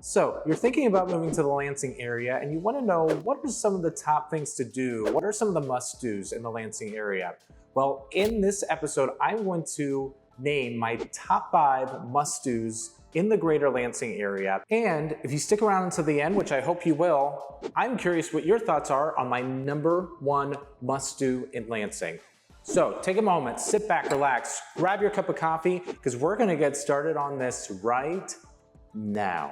So you're thinking about moving to the Lansing area and you want to know what are some of the top things to do? What are some of the must-dos in the Lansing area? Well, in this episode, I'm going to name my top 5 must-dos in the Greater Lansing area. And if you stick around until the end, which I hope you will, I'm curious what your thoughts are on my #1 must-do in Lansing. So take a moment, sit back, relax, grab your cup of coffee, because we're gonna get started on this right now.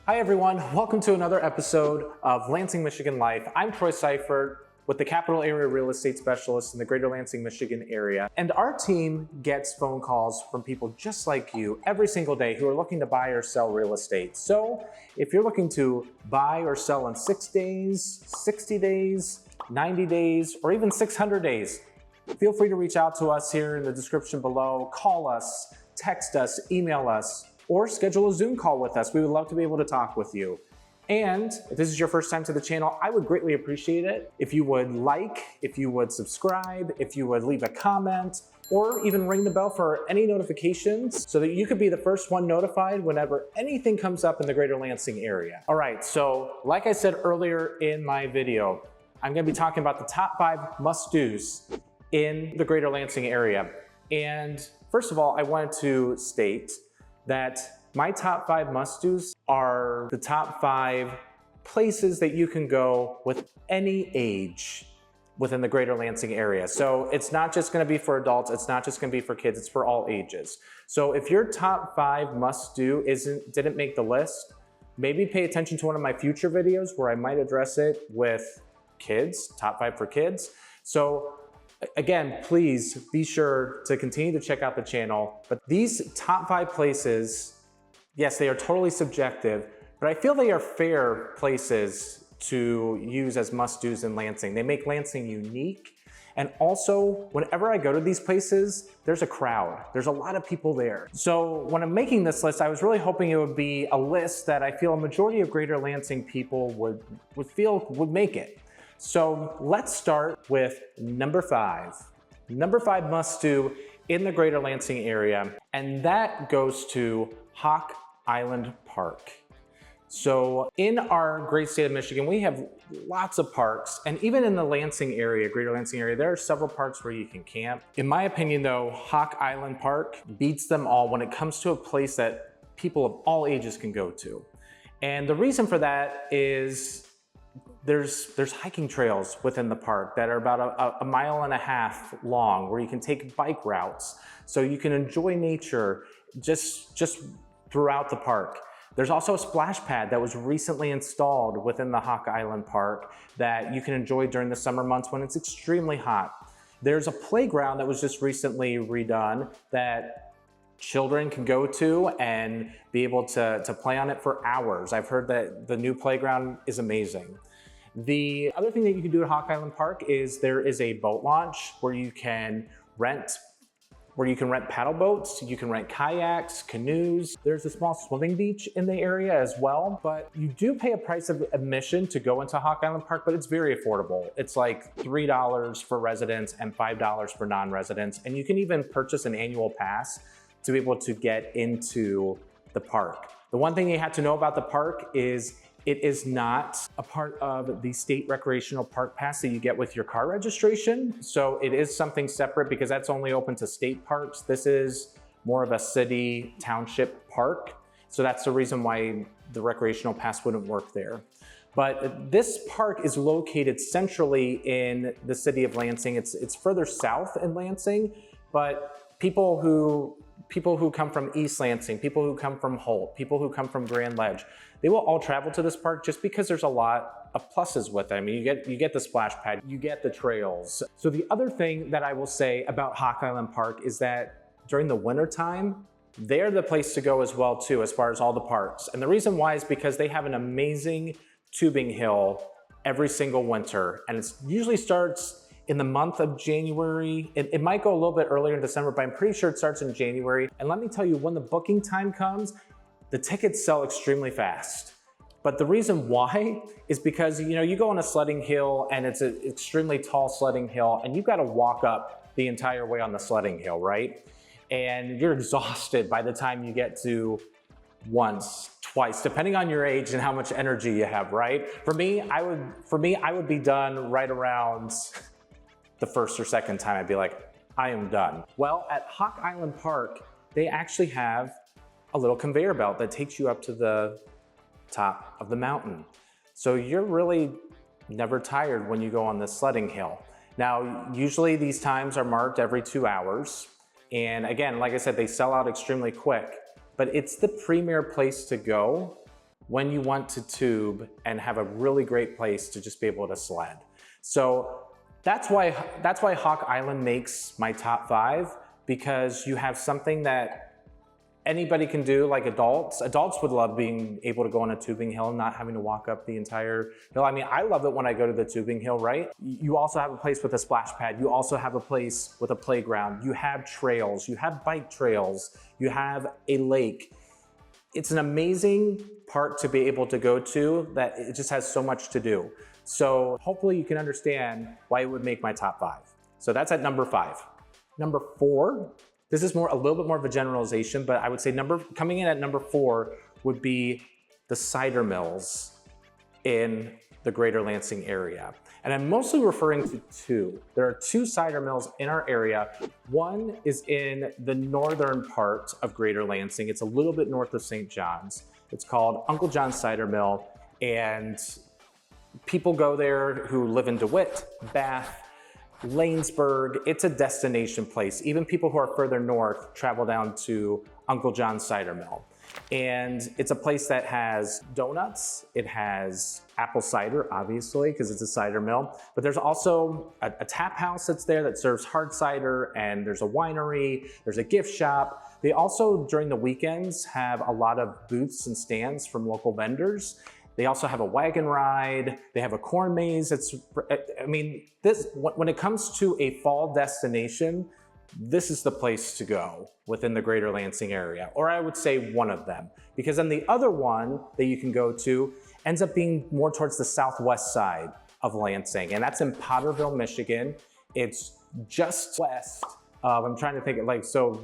Hi everyone, welcome to another episode of Lansing, Michigan Life. I'm Troy Seifert with the Capital Area Real Estate Specialist in the Greater Lansing, Michigan area. And our team gets phone calls from people just like you every single day who are looking to buy or sell real estate. So if you're looking to buy or sell in 6 days, 60 days, 90 days, or even 600 days, feel free to reach out to us here in the description below. Call us, text us, email us, or schedule a Zoom call with us. We would love to be able to talk with you. And if this is your first time to the channel, I would greatly appreciate it if you would like, if you would subscribe, if you would leave a comment, or even ring the bell for any notifications so that you could be the first one notified whenever anything comes up in the Greater Lansing area. All right, so like I said earlier in my video, I'm gonna be talking about the top 5 must-dos in the Greater Lansing area. And first of all, I wanted to state that my top 5 must-dos are the top 5 places that you can go with any age within the Greater Lansing area. So it's not just gonna be for adults, it's not just gonna be for kids, it's for all ages. So if your top 5 must-do didn't make the list, maybe pay attention to one of my future videos where I might address it with kids, top 5 for kids. So again, please be sure to continue to check out the channel. But these top 5 places, yes, they are totally subjective, but I feel they are fair places to use as must-dos in Lansing. They make Lansing unique. And also, whenever I go to these places, there's a crowd. There's a lot of people there. So when I'm making this list, I was really hoping it would be a list that I feel a majority of Greater Lansing people would make it. So let's start with number 5. Number 5 must-do in the Greater Lansing area, and that goes to Hawk Island Park. So in our great state of Michigan, we have lots of parks, and even in the Lansing area, Greater Lansing area, there are several parks where you can camp. In my opinion though, Hawk Island Park beats them all when it comes to a place that people of all ages can go to. And the reason for that is there's hiking trails within the park that are about a 1.5 miles long where you can take bike routes so you can enjoy nature just throughout the park. There's also a splash pad that was recently installed within the Hawk Island Park that you can enjoy during the summer months when it's extremely hot. There's a playground that was just recently redone that children can go to and be able to play on it for hours. I've heard that the new playground is amazing. The other thing that you can do at Hawk Island Park is there is a boat launch where you can rent paddle boats, you can rent kayaks, canoes. There's a small swimming beach in the area as well, but you do pay a price of admission to go into Hawk Island Park, but it's very affordable. It's like $3 for residents and $5 for non-residents, and you can even purchase an annual pass to be able to get into the park. The one thing you have to know about the park is it is not a part of the state recreational park pass that you get with your car registration. So it is something separate because that's only open to state parks. This is more of a city township park. So that's the reason why the recreational pass wouldn't work there. But this park is located centrally in the city of Lansing. It's further south in Lansing, but people who come from East Lansing, people who come from Holt, people who come from Grand Ledge, they will all travel to this park just because there's a lot of pluses with it. I mean, you get the splash pad, you get the trails. So the other thing that I will say about Hawk Island Park is that during the winter time, they're the place to go as well too, as far as all the parks. And the reason why is because they have an amazing tubing hill every single winter. And it usually starts in the month of January. It might go a little bit earlier in December, but I'm pretty sure it starts in January. And let me tell you, when the booking time comes, the tickets sell extremely fast. But the reason why is because, you know, you go on a sledding hill and it's an extremely tall sledding hill and you've got to walk up the entire way on the sledding hill, right? And you're exhausted by the time you get to once, twice, depending on your age and how much energy you have, right? For me, I would be done right around the first or second time. I'd be like, I am done. Well, at Hawk Island Park, they actually have a little conveyor belt that takes you up to the top of the mountain. So you're really never tired when you go on this sledding hill. Now, usually these times are marked every 2 hours. And again, like I said, they sell out extremely quick, but it's the premier place to go when you want to tube and have a really great place to just be able to sled. So that's why Hawk Island makes my top 5, because you have something that anybody can do, like adults. Adults would love being able to go on a tubing hill and not having to walk up the entire hill. I mean, I love it when I go to the tubing hill, right? You also have a place with a splash pad. You also have a place with a playground. You have trails, you have bike trails, you have a lake. It's an amazing park to be able to go to that it just has so much to do. So hopefully you can understand why it would make my top 5. So that's at number 5. Number 4, this is a little bit more of a generalization, but I would say coming in at number 4 would be the cider mills in the Greater Lansing area. And I'm mostly referring to 2. There are 2 cider mills in our area. One is in the northern part of Greater Lansing. It's a little bit north of St. John's. It's called Uncle John's Cider Mill, and people go there who live in DeWitt, Bath, Lanesburg. It's a destination place. Even people who are further north travel down to Uncle John's Cider Mill. And it's a place that has donuts. It has apple cider, obviously, because it's a cider mill. But there's also a tap house that's there that serves hard cider, and there's a winery, there's a gift shop. They also, during the weekends, have a lot of booths and stands from local vendors. They also have a wagon ride. They have a corn maze. When it comes to a fall destination, this is the place to go within the Greater Lansing area, or I would say one of them, because then the other one that you can go to ends up being more towards the southwest side of Lansing, and that's in Potterville, Michigan. It's just west of, I'm trying to think,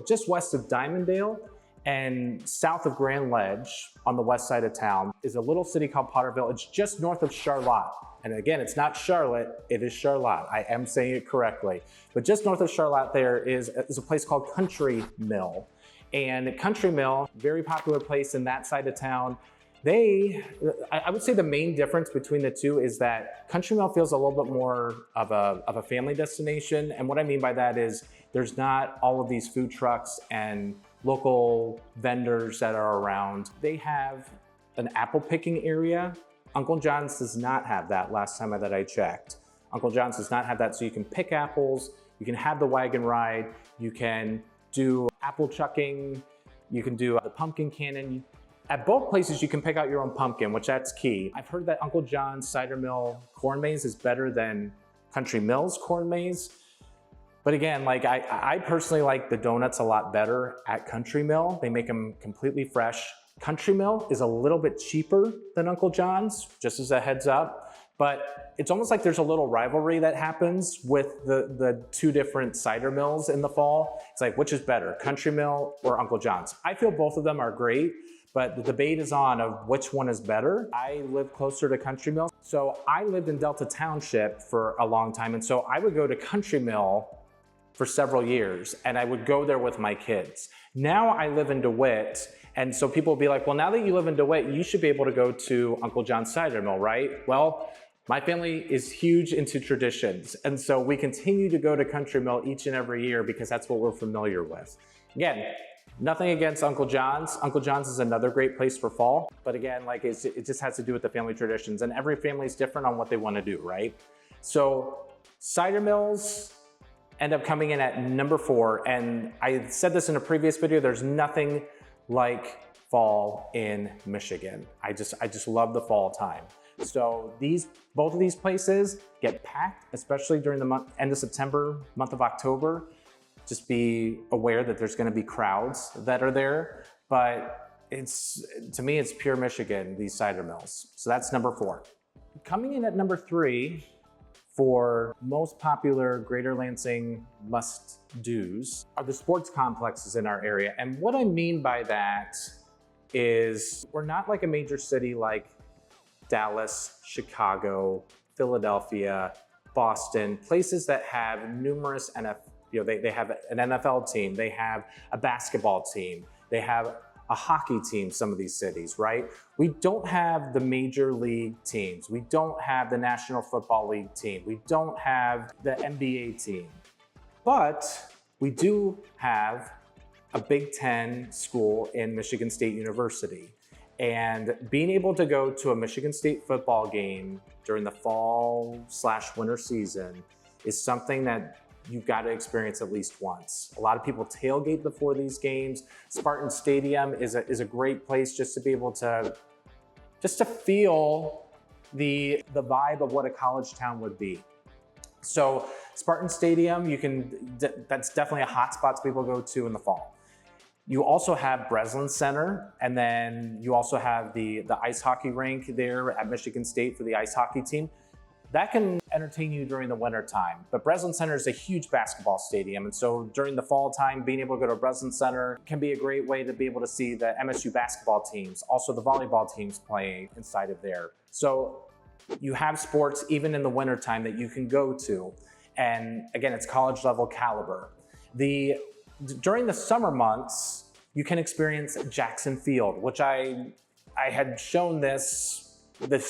just west of Diamonddale and south of Grand Ledge on the west side of town is a little city called Potterville. It's just north of Charlotte. And again, it's not Charlotte, it is Charlotte. I am saying it correctly. But just north of Charlotte there is a place called Country Mill. And Country Mill, very popular place in that side of town. I would say the main difference between the two is that Country Mill feels a little bit more of a family destination. And what I mean by that is there's not all of these food trucks and local vendors that are around. They have an apple picking area. Uncle John's does not have that last time that I checked. Uncle John's does not have that, so you can pick apples, you can have the wagon ride, you can do apple chucking, you can do the pumpkin cannon. At both places, you can pick out your own pumpkin, which that's key. I've heard that Uncle John's Cider Mill corn maze is better than Country Mill's corn maze. But again, I personally like the donuts a lot better at Country Mill. They make them completely fresh. Country Mill is a little bit cheaper than Uncle John's, just as a heads up. But it's almost like there's a little rivalry that happens with the 2 different cider mills in the fall. It's like, which is better, Country Mill or Uncle John's? I feel both of them are great, but the debate is on of which one is better. I live closer to Country Mill. So I lived in Delta Township for a long time. And so I would go to Country Mill for several years, and I would go there with my kids. Now I live in DeWitt, and so people will be like, well, now that you live in DeWitt, you should be able to go to Uncle John's Cider Mill, right? Well, my family is huge into traditions, and so we continue to go to Country Mill each and every year because that's what we're familiar with. Again, nothing against Uncle John's. Uncle John's is another great place for fall, but again, it just has to do with the family traditions, and every family is different on what they want to do, right? So cider mills end up coming in at number 4. And I said this in a previous video, there's nothing like fall in Michigan. I just love the fall time. So both of these places get packed, especially during the end of September, month of October. Just be aware that there's gonna be crowds that are there. But to me, it's pure Michigan, these cider mills. So that's number 4. Coming in at number 3 for most popular Greater Lansing must-dos are the sports complexes in our area. And what I mean by that is we're not like a major city like Dallas, Chicago, Philadelphia, Boston, places that have numerous they have an NFL team, they have a basketball team, they have a hockey team, some of these cities, right? We don't have the major league teams. We don't have the National Football League team. We don't have the NBA team. But we do have a Big Ten school in Michigan State University. And being able to go to a Michigan State football game during the fall/winter season is something that you've got to experience at least once. A lot of people tailgate before these games. Spartan Stadium is a great place just to be able to feel the vibe of what a college town would be. So Spartan Stadium, that's definitely a hot spot people go to in the fall. You also have Wharton Center, and then you also have the ice hockey rink there at Michigan State for the ice hockey team. That can entertain you during the winter time. But Wharton Center is a huge basketball stadium. And so during the fall time, being able to go to Wharton Center can be a great way to be able to see the MSU basketball teams, also the volleyball teams playing inside of there. So you have sports even in the winter time that you can go to. And again, it's college level caliber. During the summer months, you can experience Jackson Field, which I had shown this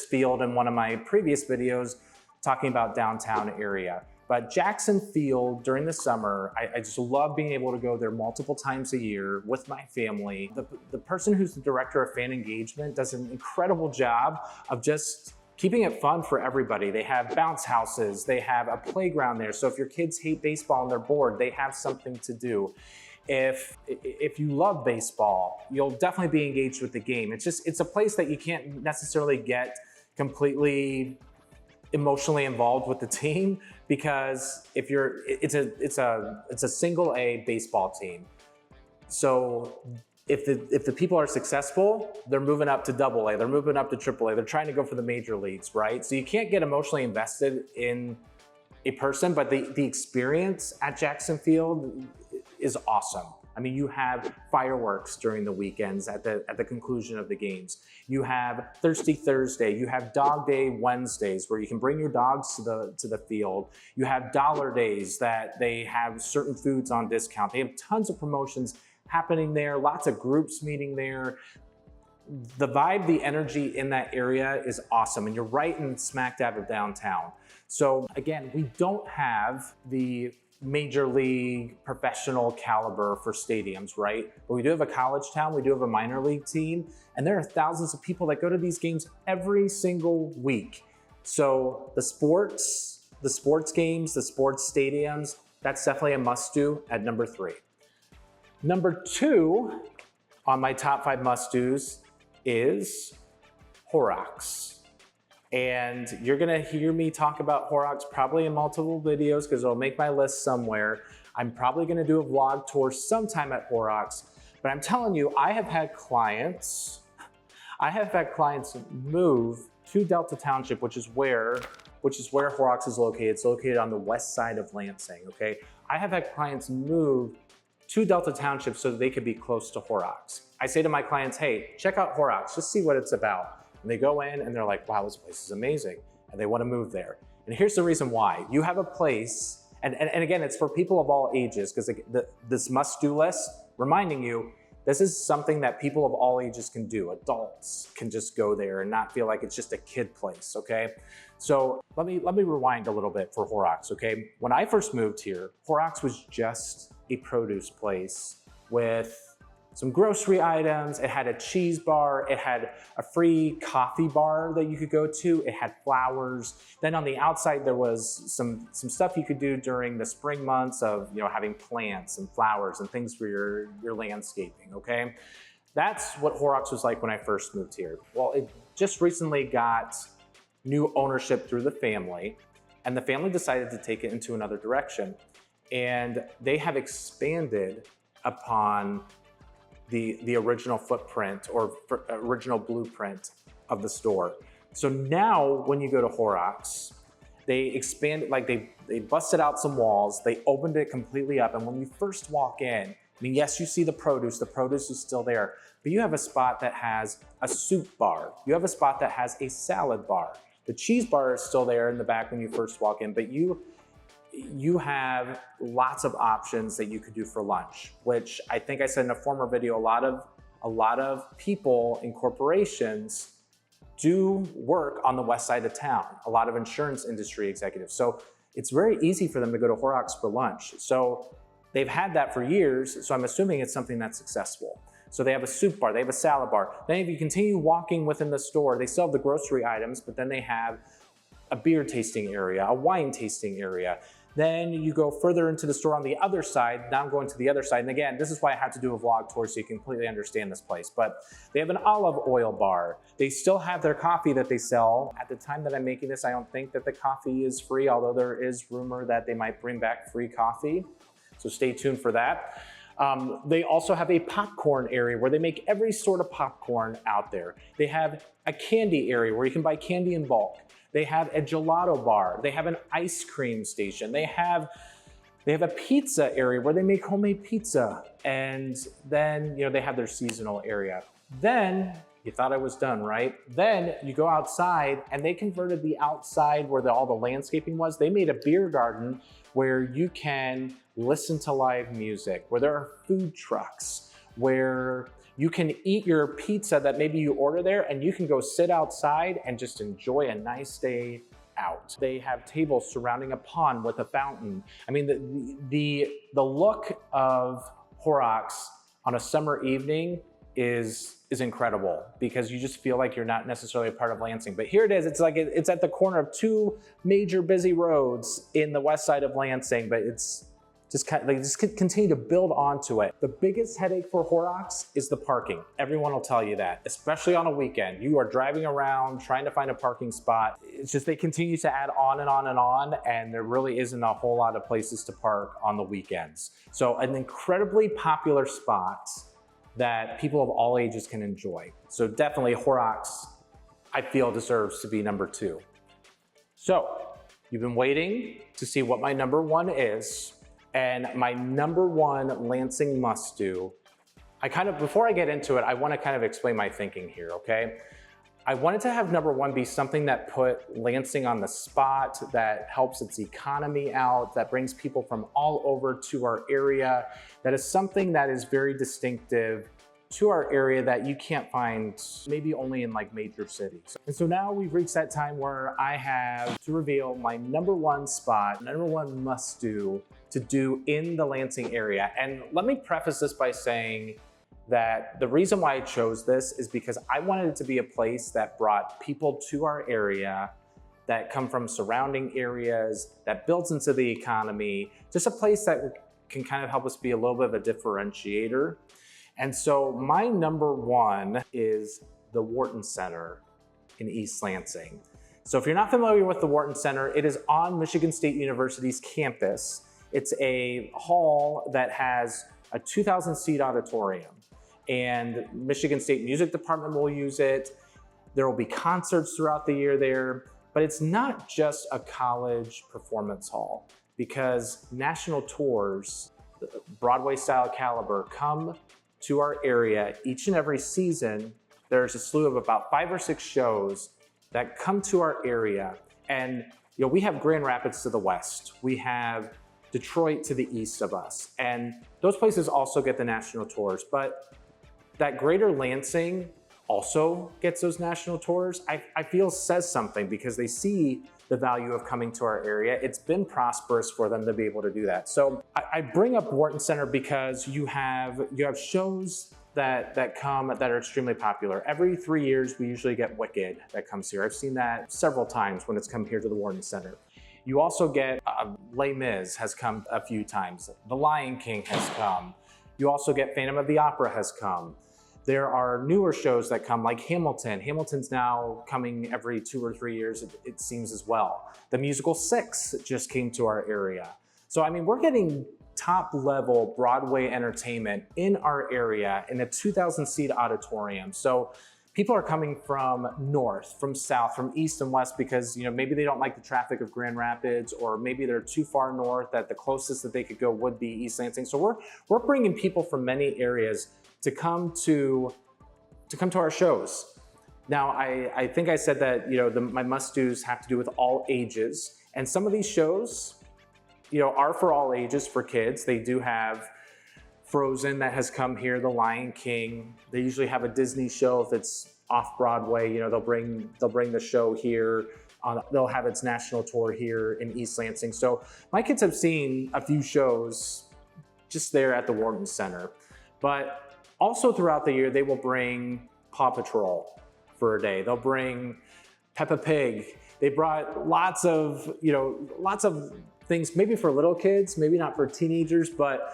field in one of my previous videos talking about downtown area. But Jackson Field during the summer, I just love being able to go there multiple times a year with my family. The person who's the director of fan engagement does an incredible job of just keeping it fun for everybody. They have bounce houses, they have a playground there. So if your kids hate baseball and they're bored, they have something to do. If you love baseball, you'll definitely be engaged with the game. It's a place that you can't necessarily get completely emotionally involved with the team, because it's a single A baseball team. So if the people are successful, they're moving up to double A, they're moving up to triple A, they're trying to go for the major leagues, right? So you can't get emotionally invested in a person, but the experience at Jackson Field is awesome. I mean, you have fireworks during the weekends at the conclusion of the games. You have Thirsty Thursday. You have Dog Day Wednesdays where you can bring your dogs to the field. You have Dollar Days that they have certain foods on discount. They have tons of promotions happening there, lots of groups meeting there. The vibe, the energy in that area is awesome, and you're right in smack dab of downtown. So again, we don't have the major league professional caliber for stadiums, right? But we do have a college town, we do have a minor league team, and there are thousands of people that go to these games every single week. So the sports games, the sports stadiums, that's definitely a must-do at number 3. Number 2 on my top 5 must-dos is Horrocks. And you're gonna hear me talk about Horrocks probably in multiple videos because it'll make my list somewhere. I'm probably gonna do a vlog tour sometime at Horrocks, but I'm telling you, I have had clients move to Delta Township, which is where Horrocks is located. It's located on the west side of Lansing, okay? I have had clients move to Delta Township so that they could be close to Horrocks. I say to my clients, hey, check out Horrocks, just see what it's about. And they go in and they're like, wow, this place is amazing. And they want to move there. And here's the reason why. You have a place, and again, it's for people of all ages, because this must-do list, reminding you, this is something that people of all ages can do. Adults can just go there and not feel like it's just a kid place, okay? So let me rewind a little bit for Horrocks, okay? When I first moved here, Horrocks was just a produce place with some grocery items. It had a cheese bar. It had a free coffee bar that you could go to. It had flowers. Then on the outside, there was some stuff you could do during the spring months of, having plants and flowers and things for your landscaping, okay? That's what Horrocks was like when I first moved here. Well, it just recently got new ownership through the family, and the family decided to take it into another direction. And they have expanded upon the original footprint or original blueprint of the store. So now when you go to Horrocks, they expanded, like they busted out some walls, they opened it completely up, and when you first walk in, I mean, yes, you see the produce is still there, but you have a spot that has a soup bar, you have a spot that has a salad bar. The cheese bar is still there in the back when you first walk in, but you have lots of options that you could do for lunch, which I think I said in a former video, a lot of people in corporations do work on the west side of town, a lot of insurance industry executives. So it's very easy for them to go to Horrocks for lunch. So they've had that for years, so I'm assuming it's something that's successful. So they have a soup bar, they have a salad bar. Then if you continue walking within the store, they still have the grocery items, but then they have a beer tasting area, a wine tasting area. Then you go further into the store on the other side. Now I'm going to the other side. And again, this is why I had to do a vlog tour so you completely understand this place. But they have an olive oil bar. They still have their coffee that they sell. At the time that I'm making this, I don't think that the coffee is free, although there is rumor that they might bring back free coffee. So stay tuned for that. They also have a popcorn area where they make every sort of popcorn out there. They have a candy area where you can buy candy in bulk. They have a gelato bar. They have an ice cream station. They have a pizza area where they make homemade pizza. And then, you know, they have their seasonal area. Then, you thought I was done, right? Then you go outside and they converted the outside where all the landscaping was. They made a beer garden where you can listen to live music, where there are food trucks, where you can eat your pizza that maybe you order there and you can go sit outside and just enjoy a nice day out. They have tables surrounding a pond with a fountain. I mean, the look of Horrocks on a summer evening is incredible because you just feel like you're not necessarily a part of Lansing. But here it is, it's at the corner of two major busy roads in the west side of Lansing, but it's just continue to build onto it. The biggest headache for Horrocks is the parking. Everyone will tell you that, especially on a weekend. You are driving around trying to find a parking spot. It's just they continue to add on and on and on, and there really isn't a whole lot of places to park on the weekends. So an incredibly popular spot that people of all ages can enjoy. So definitely Horrocks, I feel, deserves to be number 2. So you've been waiting to see what my number 1 is. And my number 1 Lansing must-do, before I get into it, I want to kind of explain my thinking here, okay? I wanted to have number 1 be something that put Lansing on the spot, that helps its economy out, that brings people from all over to our area, that is something that is very distinctive to our area that you can't find maybe only in like major cities. And so now we've reached that time where I have to reveal my number 1 spot, number 1 must-do to do in the Lansing area. And let me preface this by saying that the reason why I chose this is because I wanted it to be a place that brought people to our area that come from surrounding areas, that builds into the economy, just a place that can kind of help us be a little bit of a differentiator. And so my number 1 is the Wharton Center in East Lansing. So if you're not familiar with the Wharton Center, it is on Michigan State University's campus. It's a hall that has a 2,000-seat auditorium, and Michigan State Music Department will use it. There will be concerts throughout the year there, but it's not just a college performance hall because national tours, Broadway-style caliber, come to our area each and every season. There's a slew of about 5 or 6 shows that come to our area. And you know, we have Grand Rapids to the west. We have Detroit to the east of us. And those places also get the national tours. But that Greater Lansing also gets those national tours, I feel says something because they see the value of coming to our area. It's been prosperous for them to be able to do that. So I bring up Wharton Center because you have shows that come that are extremely popular. Every 3 years, we usually get Wicked that comes here. I've seen that several times when it's come here to the Wharton Center. You also get Les Mis has come a few times. The Lion King has come. You also get Phantom of the Opera has come. There are newer shows that come like Hamilton. Hamilton's now coming every 2 or 3 years, it seems as well. The musical Six just came to our area. So I mean, we're getting top level Broadway entertainment in our area in a 2,000 seat auditorium. So people are coming from north, from south, from east and west because, you know, maybe they don't like the traffic of Grand Rapids, or maybe they're too far north that the closest that they could go would be East Lansing. So we're bringing people from many areas to come to our shows. Now, I think I said that, you know, my must-dos have to do with all ages, and some of these shows, you know, are for all ages for kids. They do have Frozen that has come here, The Lion King. They usually have a Disney show if it's off Broadway. You know, they'll bring the show here. They'll have its national tour here in East Lansing. So my kids have seen a few shows just there at the Wharton Center. But also throughout the year, they will bring Paw Patrol for a day. They'll bring Peppa Pig. They brought lots of things, maybe for little kids, maybe not for teenagers, but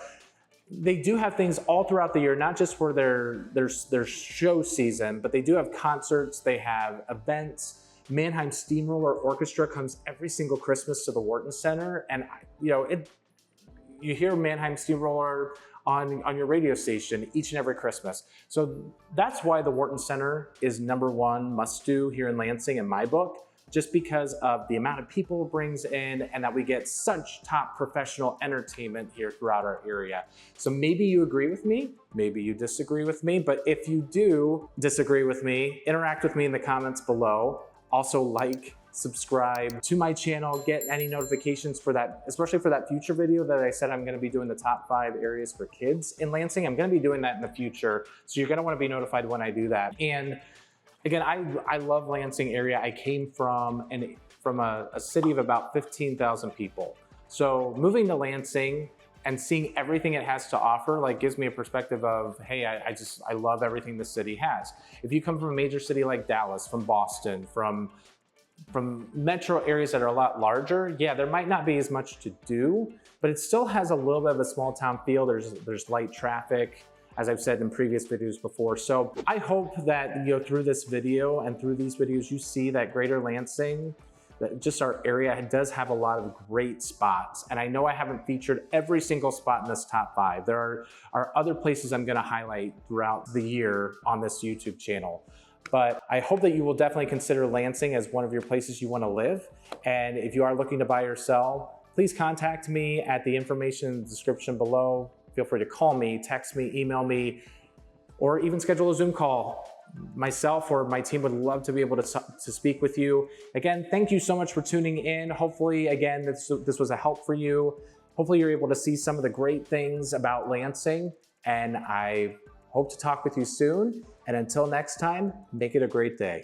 they do have things all throughout the year, not just for their show season, but they do have concerts, they have events. Mannheim Steamroller Orchestra comes every single Christmas to the Wharton Center, and you know, you hear Mannheim Steamroller on your radio station each and every Christmas. So that's why the Wharton Center is #1 must-do here in Lansing in my book, just because of the amount of people it brings in and that we get such top professional entertainment here throughout our area. So maybe you agree with me, maybe you disagree with me, but if you do disagree with me, interact with me in the comments below. Also like, subscribe to my channel, get any notifications for that, especially for that future video that I said I'm gonna be doing the top 5 areas for kids in Lansing. I'm gonna be doing that in the future, so you're gonna wanna be notified when I do that. And again, I love Lansing area. I came from a city of about 15,000 people. So moving to Lansing and seeing everything it has to offer, like, gives me a perspective of, hey, I love everything the city has. If you come from a major city like Dallas, from Boston, from metro areas that are a lot larger, yeah, there might not be as much to do, but it still has a little bit of a small town feel. There's light traffic, as I've said in previous videos before. So I hope that, you know, through this video and through these videos, you see that Greater Lansing, that just our area, does have a lot of great spots. And I know I haven't featured every single spot in this top 5. There are other places I'm gonna highlight throughout the year on this YouTube channel. But I hope that you will definitely consider Lansing as one of your places you wanna live. And if you are looking to buy or sell, please contact me at the information in the description below. Feel free to call me, text me, email me, or even schedule a Zoom call. Myself or my team would love to be able to speak with you. Again, thank you so much for tuning in. Hopefully, again, this was a help for you. Hopefully you're able to see some of the great things about Lansing, and I hope to talk with you soon. And until next time, make it a great day.